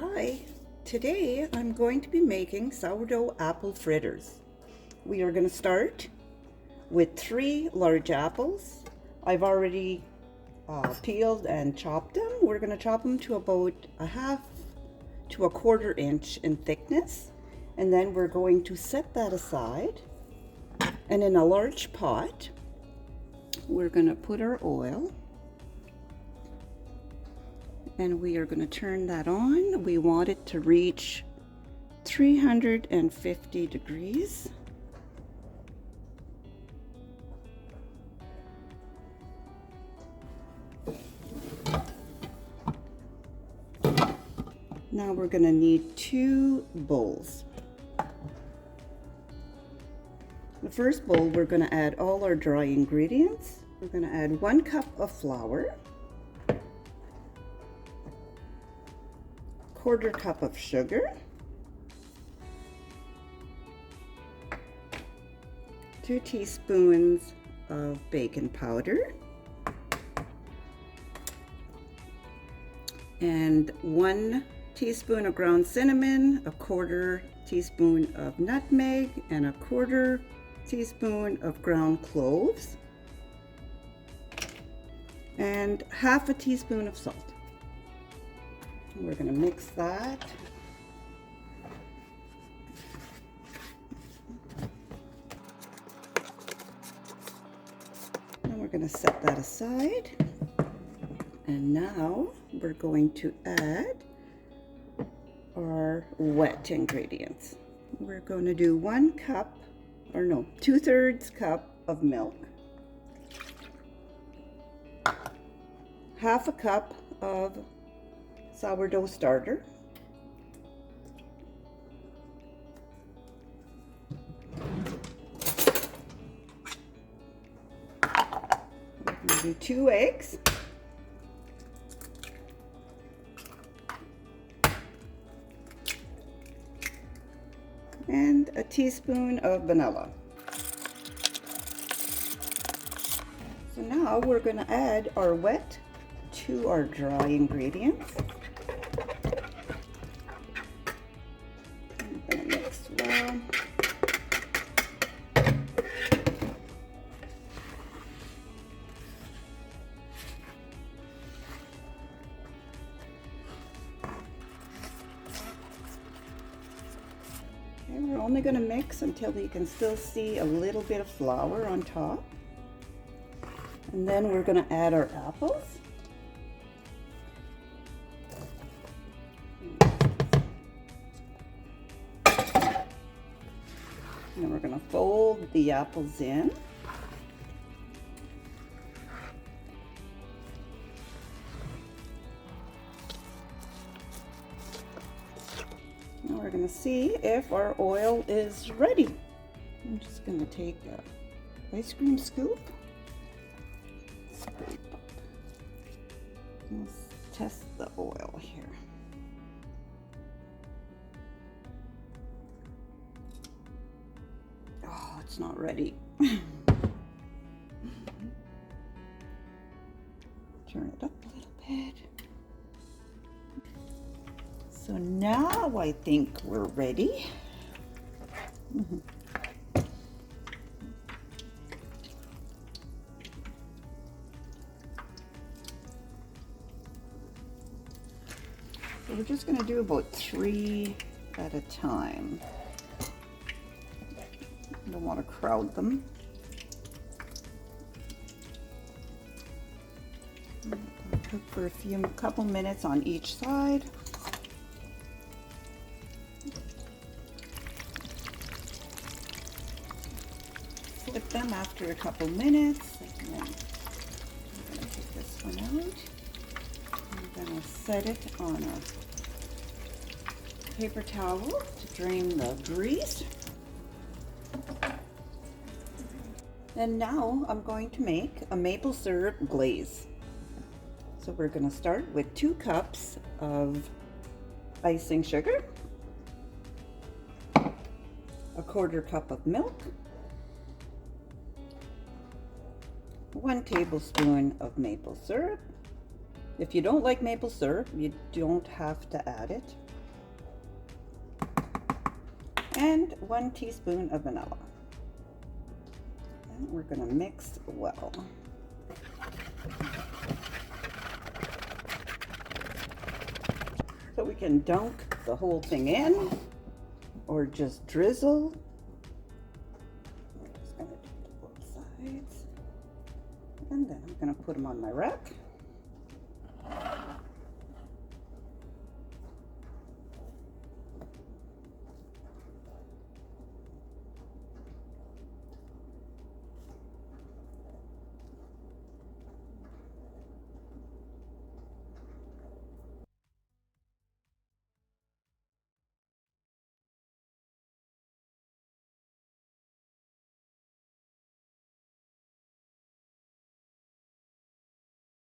Hi, today I'm going to be making sourdough apple fritters. We are going to start with 3 large apples. I've already peeled and chopped them. We're going to chop them to about a half to a quarter inch in thickness, and then we're going to set that aside. And in a large pot, we're going to put our oil. And we are going to turn that on. We want it to reach 350 degrees. Now we're going to need 2 bowls. The first bowl, we're going to add all our dry ingredients. We're going to add 1 cup of flour, 1/4 cup of sugar, 2 teaspoons of baking powder, and 1 teaspoon of ground cinnamon, 1/4 teaspoon of nutmeg, and 1/4 teaspoon of ground cloves, and 1/2 teaspoon of salt. We're going to mix that. And we're going to set that aside. And now we're going to add our wet ingredients. We're going to do 1 cup, or no, 2/3 cup of milk, 1/2 cup of sourdough starter, we're going to do 2 eggs, and a teaspoon of vanilla. So now we're going to add our wet to our dry ingredients. I'm going to mix well. Okay, we're only going to mix until you can still see a little bit of flour on top. And then we're going to add our apples. And then we're going to fold the apples in. Now we're going to see if our oil is ready. I'm just going to take an ice cream scoop. Scrape up. Let's test the oil here. Oh, it's not ready. Turn it up a little bit. So now I think we're ready. So we're just going to do about 3 at a time. Don't want to crowd them. Cook for a couple minutes on each side. Flip them after a couple minutes. And then I'm going to take this one out. I'm going to set it on a paper towel to drain the grease. And now I'm going to make a maple syrup glaze. So we're going to start with 2 cups of icing sugar, 1/4 cup of milk, 1 tablespoon of maple syrup, If you don't like maple syrup, you don't have to add it. And 1 teaspoon of vanilla. And we're going to mix well. So we can dunk the whole thing in or just drizzle. I'm just going to do both sides. And then I'm going to put them on my rack.